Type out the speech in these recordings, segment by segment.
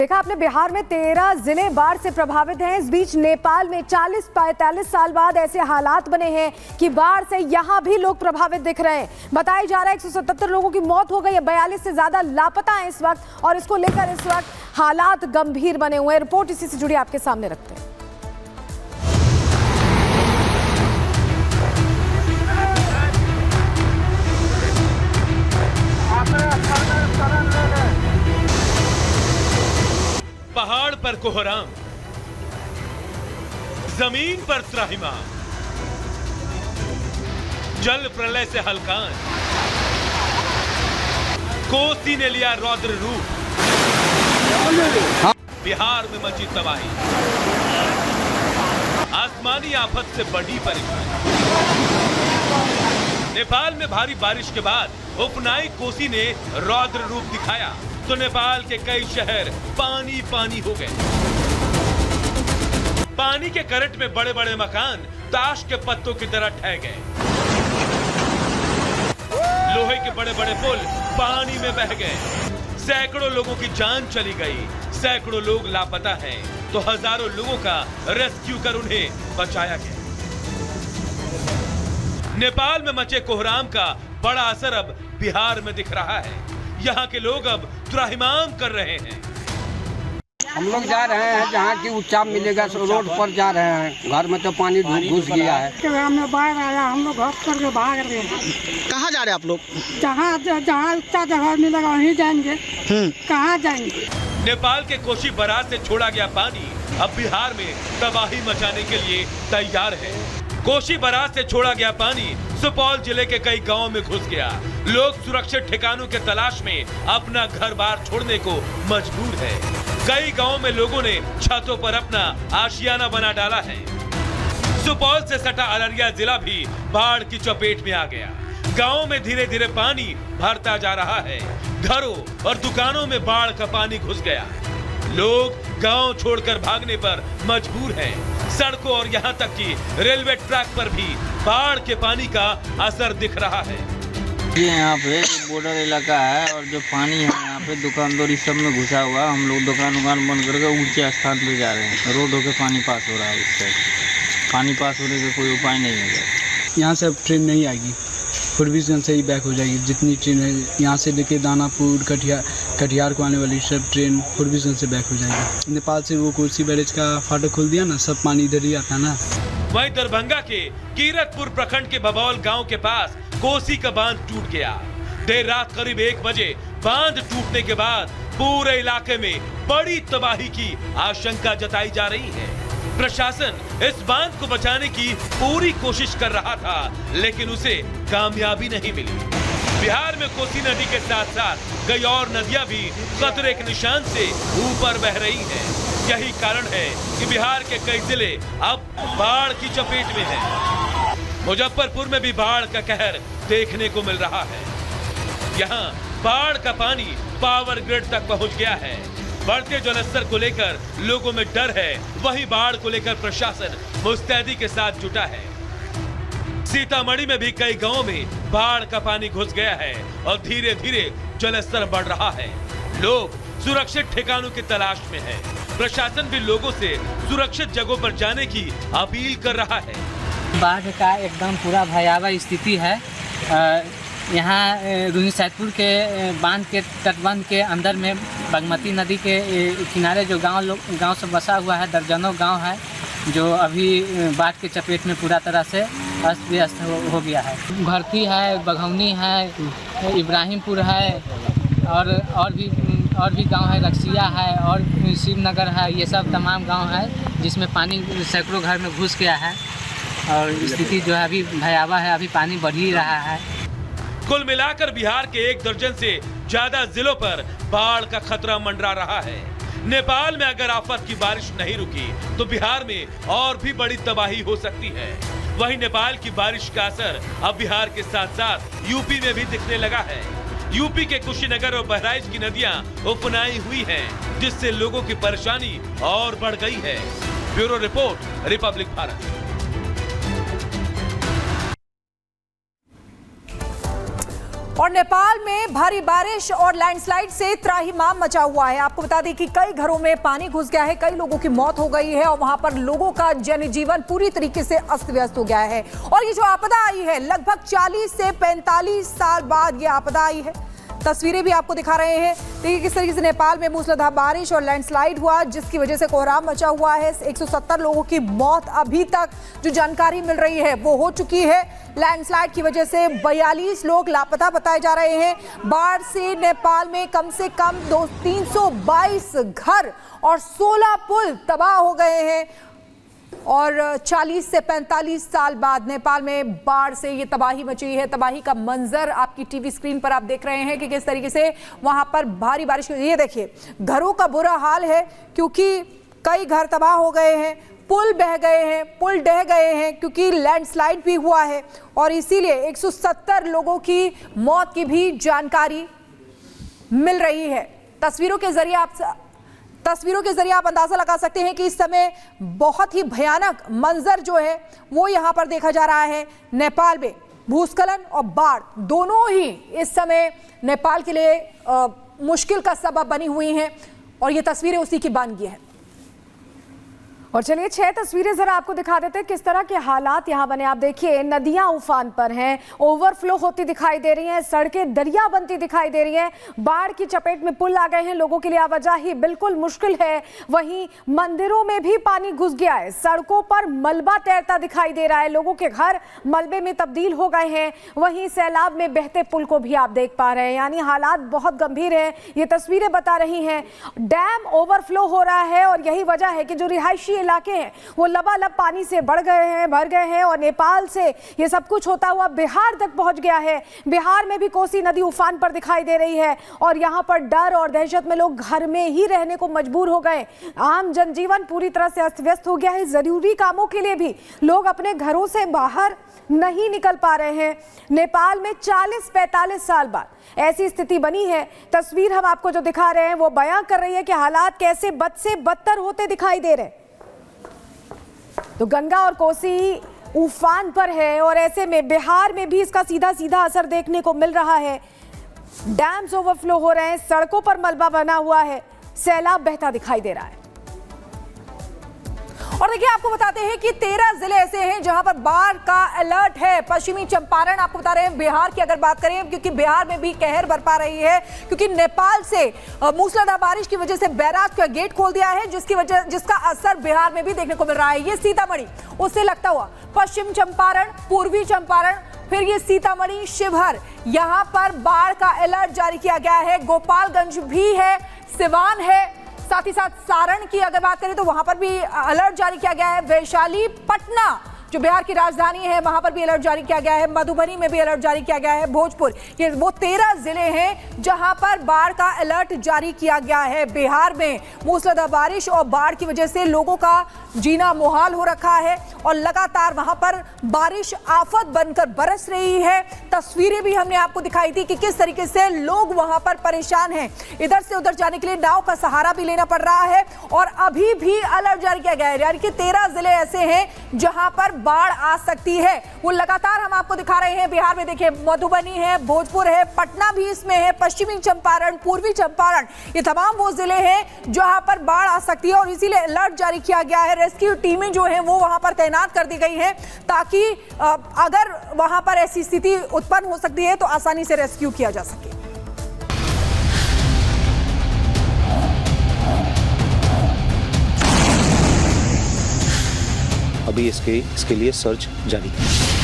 देखा आपने, बिहार में 13 जिले बाढ़ से प्रभावित हैं। इस बीच नेपाल में 40-45 साल बाद ऐसे हालात बने हैं कि बाढ़ से यहां भी लोग प्रभावित दिख रहे हैं। बताया जा रहा है 177 लोगों की मौत हो गई है, 42 से ज्यादा लापता हैं इस वक्त, और इसको लेकर इस वक्त हालात गंभीर बने हुए हैं। रिपोर्ट इसी से जुड़ी आपके सामने रखते हैं। पहाड़ पर कोहराम, जमीन पर त्राहिमाम, जल प्रलय से हलकान, कोसी ने लिया रौद्र रूप, बिहार में मची तबाही, आसमानी आफत से बड़ी परेशानी। नेपाल में भारी बारिश के बाद उफनाई कोसी ने रौद्र रूप दिखाया तो नेपाल के कई शहर पानी पानी हो गए। पानी के करंट में बड़े बड़े मकान ताश के पत्तों की तरह ढह गए। लोहे के बड़े बड़े पुल पानी में बह गए। सैकड़ों लोगों की जान चली गई, सैकड़ों लोग लापता हैं तो हजारों लोगों का रेस्क्यू कर उन्हें बचाया गया। नेपाल में मचे कोहराम का बड़ा असर अब बिहार में दिख रहा है। यहाँ के लोग अब त्राहिमाम कर रहे हैं। हम लोग जा रहे हैं जहाँ की उच्चाप मिलेगा, रोड पर जा रहे हैं। घर में तो पानी घुस गया है। हमें बाढ़ आया, हम लोग घर करके भाग रहे हैं। कहाँ जा रहे हैं आप लोग? जहाँ उच्चा जगह मिलेगा वहीं जाएंगे। कहाँ जाएंगे? नेपाल के कोसी बराज से छोड़ा गया पानी अब बिहार में तबाही मचाने के लिए तैयार है। कोसी बराज से छोड़ा गया पानी सुपौल जिले के कई गांवों में घुस गया। लोग सुरक्षित ठिकानों के तलाश में अपना घर बार छोड़ने को मजबूर है। कई गांवों में लोगों ने छतों पर अपना आशियाना बना डाला है। सुपौल से सटा अररिया जिला भी बाढ़ की चपेट में आ गया। गांवों में धीरे धीरे पानी भरता जा रहा है। घरों और दुकानों में बाढ़ का पानी घुस गया। लोग गांव छोड़कर भागने पर मजबूर हैं। सड़कों और यहाँ तक कि रेलवे ट्रैक पर भी बाढ़ के पानी का असर दिख रहा है। यहाँ पे बॉर्डर इलाका है और जो पानी है यहाँ पे दुकानदारी सब में घुसा हुआ। हम लोग दुकान बंद करके ऊंचे स्थान पे जा रहे हैं। रोड होके पानी पास हो रहा है। इस साइड पानी पास होने का कोई उपाय नहीं है। यहाँ से अब ट्रेन नहीं आएगी, फुरबिसगंज से ही बैक हो जाएगी। जितनी ट्रेन है यहाँ से लेके दानापुर कटिहार को आने वाली सब ट्रेन फुरबिसगंज से बैक हो जाएगी। नेपाल से वो कोसी बैरेज का फाटक खोल दिया ना, सब पानी इधर ही आता ना। वहीं दरभंगा के कीरतपुर प्रखंड के बबौल गांव के पास कोसी का बांध टूट गया। देर रात करीब 1 बजे बांध टूटने के बाद पूरे इलाके में बड़ी तबाही की आशंका जताई जा रही है। प्रशासन इस बांध को बचाने की पूरी कोशिश कर रहा था, लेकिन उसे कामयाबी नहीं मिली। बिहार में कोसी नदी के साथ साथ कई और नदियां भी खतरे के निशान से ऊपर बह रही हैं। यही कारण है कि बिहार के कई जिले अब बाढ़ की चपेट में हैं। मुजफ्फरपुर में भी बाढ़ का कहर देखने को मिल रहा है। यहाँ बाढ़ का पानी पावर ग्रिड तक पहुँच गया है। बढ़ते जलस्तर को लेकर लोगों में डर है, वहीं बाढ़ को लेकर प्रशासन मुस्तैदी के साथ जुटा है। सीतामढ़ी में भी कई गांवों में बाढ़ का पानी घुस गया है और धीरे धीरे जलस्तर बढ़ रहा है। लोग सुरक्षित ठिकानों की तलाश में है। प्रशासन भी लोगों से सुरक्षित जगहों पर जाने की अपील कर रहा है। बाढ़ का एकदम पूरा भयावह स्थिति है। यहाँ रुन्नीसैदपुर के बांध के तटबंध के अंदर में बागमती नदी के किनारे जो गांव सब बसा हुआ है, दर्जनों गांव है जो अभी बाढ़ के चपेट में पूरा तरह से अस्त व्यस्त हो गया है। भरती है, बघौनी है, इब्राहिमपुर है और भी गांव है, रक्सिया है और शिवनगर है। ये सब तमाम गांव है जिसमें पानी सैकड़ों घर में घुस गया है और स्थिति जो है अभी भयावह है। अभी पानी बढ़ ही रहा है। कुल मिलाकर बिहार के 1 दर्जन से ज्यादा जिलों पर बाढ़ का खतरा मंडरा रहा है। नेपाल में अगर आफत की बारिश नहीं रुकी तो बिहार में और भी बड़ी तबाही हो सकती है। वहीं नेपाल की बारिश का असर अब बिहार के साथ साथ यूपी में भी दिखने लगा है। यूपी के कुशीनगर और बहराइच की नदियां उफनाई हुई हैं, जिससे लोगों की परेशानी और बढ़ गई है। Bureau report, Republic Bharat. और और नेपाल में भारी बारिश और लैंडस्लाइड से त्राहिमाम मचा हुआ है। आपको बता दें कि कई घरों में पानी घुस गया है, कई लोगों की मौत हो गई है और वहां पर लोगों का जनजीवन पूरी तरीके से अस्त व्यस्त हो गया है। और ये जो आपदा आई है, लगभग 40 से 45 साल बाद ये आपदा आई है। तस्वीरें भी आपको दिखा रहे हैं। देखिए किस तरीके से नेपाल में मूसलाधार बारिश और लैंडस्लाइड हुआ, जिसकी वजह से कोहराम मचा हुआ है। 170 लोगों की मौत अभी तक जो जानकारी मिल रही है वो हो चुकी है। लैंडस्लाइड की वजह से 42 लोग लापता बताए जा रहे हैं। बाढ़ से नेपाल में कम से कम 322 घर और 16 पुल तबाह हो गए हैं। और 40 से 45 साल बाद नेपाल में बाढ़ से ये तबाही मची है। तबाही का मंजर आपकी टीवी स्क्रीन पर आप देख रहे हैं कि किस तरीके से वहां पर भारी बारिश। ये देखिए घरों का बुरा हाल है, क्योंकि कई घर तबाह हो गए हैं, पुल बह गए हैं, पुल ढह गए हैं, क्योंकि लैंडस्लाइड भी हुआ है। और इसीलिए 170 लोगों की मौत की भी जानकारी मिल रही है। तस्वीरों के जरिए आप अंदाजा लगा सकते हैं कि इस समय बहुत ही भयानक मंजर जो है वो यहाँ पर देखा जा रहा है। नेपाल में भूस्खलन और बाढ़ दोनों ही इस समय नेपाल के लिए मुश्किल का सबब बनी हुई हैं और ये तस्वीरें उसी की बानगी है। और चलिए 6 तस्वीरें जरा आपको दिखा देते हैं किस तरह के हालात यहाँ बने। आप देखिए नदियाँ उफान पर हैं, ओवरफ्लो होती दिखाई दे रही हैं, सड़कें दरिया बनती दिखाई दे रही हैं, बाढ़ की चपेट में पुल आ गए हैं, लोगों के लिए आवाजाही बिल्कुल मुश्किल है। वहीं मंदिरों में भी पानी घुस गया है, सड़कों पर मलबा तैरता दिखाई दे रहा है, लोगों के घर मलबे में तब्दील हो गए हैं। वहीं सैलाब में बहते पुल को भी आप देख पा रहे हैं, यानी हालात बहुत गंभीर हैं। ये तस्वीरें बता रही हैं डैम ओवरफ्लो हो रहा है और यही वजह है कि जो रिहायशी इलाके हैं वो लबालब पानी से भर गए हैं और नेपाल से ये सब कुछ होता हुआ बिहार तक पहुंच गया है। बिहार में भी कोसी नदी उफान पर दिखाई दे रही है और यहाँ पर डर और दहशत में लोग घर में ही रहने को मजबूर हो गए। आम जनजीवन पूरी तरह से अस्त व्यस्त हो गया है। जरूरी कामों के लिए भी लोग अपने घरों से बाहर नहीं निकल पा रहे हैं। नेपाल में 40-45 साल बाद ऐसी स्थिति बनी है। तस्वीर हम आपको जो दिखा रहे हैं वो बयां कर रही है कि हालात कैसे बद से बदतर होते दिखाई दे रहे हैं। तो गंगा और कोसी उफान पर है और ऐसे में बिहार में भी इसका सीधा सीधा असर देखने को मिल रहा है। डैम्स ओवरफ्लो हो रहे हैं, सड़कों पर मलबा बना हुआ है, सैलाब बहता दिखाई दे रहा है। और देखिए आपको बताते हैं कि 13 जिले ऐसे हैं जहां पर बाढ़ का अलर्ट है। पश्चिमी चंपारण आपको बता रहे हैं, बिहार की अगर बात करें, क्योंकि बिहार में भी कहर बरपा रही है, क्योंकि नेपाल से मूसलाधार बारिश की वजह से बैराज का गेट खोल दिया है, जिसका असर बिहार में भी देखने को मिल रहा है। ये सीतामढ़ी उससे लगता हुआ पश्चिम चंपारण, पूर्वी चंपारण, फिर ये सीतामढ़ी, शिवहर, यहाँ पर बाढ़ का अलर्ट जारी किया गया है। गोपालगंज भी है, सिवान है, साथ ही साथ सारण की अगर बात करें तो वहां पर भी अलर्ट जारी किया गया है। वैशाली, पटना जो बिहार की राजधानी है वहां पर भी अलर्ट जारी किया गया है। मधुबनी में भी अलर्ट जारी किया गया है। भोजपुर, ये वो 13 जिले हैं जहां पर बाढ़ का अलर्ट जारी किया गया है। बिहार में मूसलाधार बारिश और बाढ़ की वजह से लोगों का जीना मुहाल हो रखा है और लगातार वहां पर बारिश आफत बनकर बरस रही है। तस्वीरें भी हमने आपको दिखाई थी कि किस तरीके से लोग वहां पर परेशान हैं। इधर से उधर जाने के लिए नाव का सहारा भी लेना पड़ रहा है और अभी भी अलर्ट जारी किया गया है। यानी कि 13 जिले ऐसे हैं जहां पर बाढ़ आ सकती है, वो लगातार हम आपको दिखा रहे हैं। बिहार में देखिए मधुबनी है, भोजपुर है, पटना भी इसमें है, पश्चिमी चंपारण, पूर्वी चंपारण, ये तमाम वो जिले हैं जहां पर बाढ़ आ सकती है और इसीलिए अलर्ट जारी किया गया है। रेस्क्यू टीमें जो हैं वो वहां पर तैनात कर दी गई हैं ताकि अगर वहां पर ऐसी स्थिति उत्पन्न हो सकती है तो आसानी से रेस्क्यू किया जा सके। अभी इसके लिए सर्च जारी है।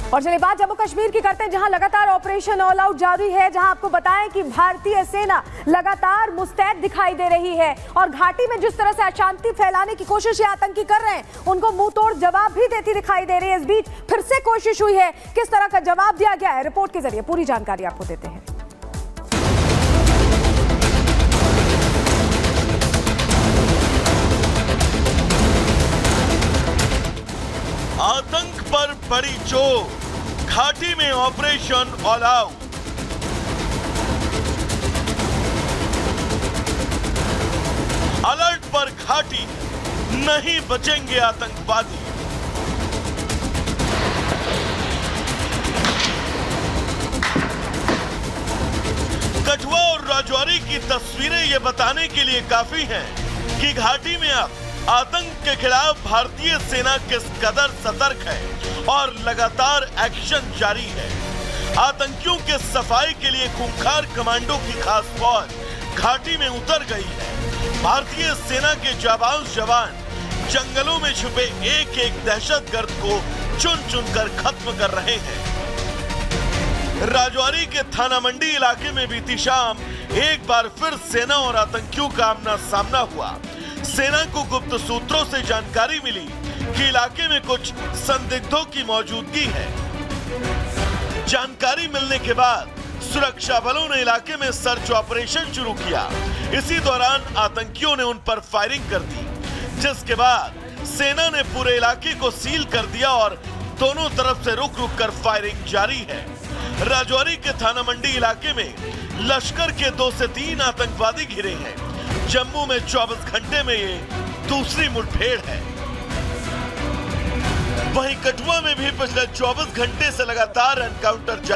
और चलिए बात जम्मू कश्मीर की करते हैं, जहां लगातार ऑपरेशन ऑल आउट जारी है, जहां आपको बताएं कि भारतीय सेना लगातार मुस्तैद दिखाई दे रही है और घाटी में जिस तरह से अशांति फैलाने की कोशिश ये आतंकी कर रहे हैं उनको मुंह तोड़ जवाब भी देती दिखाई दे रही है। इस बीच फिर से कोशिश हुई है, किस तरह का जवाब दिया गया है रिपोर्ट के जरिए पूरी जानकारी आपको देते हैं। आतंक पर बड़ी चोट, घाटी में ऑपरेशन ऑल आउट। अलर्ट पर घाटी, नहीं बचेंगे आतंकवादी। राजौरी की तस्वीरें ये बताने के लिए काफी हैं कि घाटी में अब आतंक के खिलाफ भारतीय सेना किस कदर सतर्क है और लगातार एक्शन जारी है। आतंकियों के सफाई के लिए खूंखार कमांडो की खास फौज घाटी में उतर गई है। भारतीय सेना के जाबाज जवान जंगलों में छुपे एक एक दहशतगर्द को चुन चुन कर खत्म कर रहे हैं। राजौरी के थाना मंडी इलाके में बीती शाम एक बार फिर सेना और आतंकियों का आमना सामना हुआ। सेना को गुप्त सूत्रों से जानकारी मिली कि इलाके में कुछ संदिग्धों की मौजूदगी है। जानकारी मिलने के बाद सुरक्षा बलों ने इलाके में सर्च ऑपरेशन शुरू किया। इसी दौरान आतंकियों ने उन पर फायरिंग कर दी, जिसके बाद सेना ने पूरे इलाके को सील कर दिया और दोनों तरफ से रुक रुक कर फायरिंग जारी है। राजौरी के थाना मंडी इलाके में लश्कर के 2 से 3 आतंकवादी घिरे हैं। जम्मू में 24 घंटे में ये दूसरी मुठभेड़ है। वहीं कठुआ में भी पिछले 24 घंटे से लगातार एनकाउंटर जारी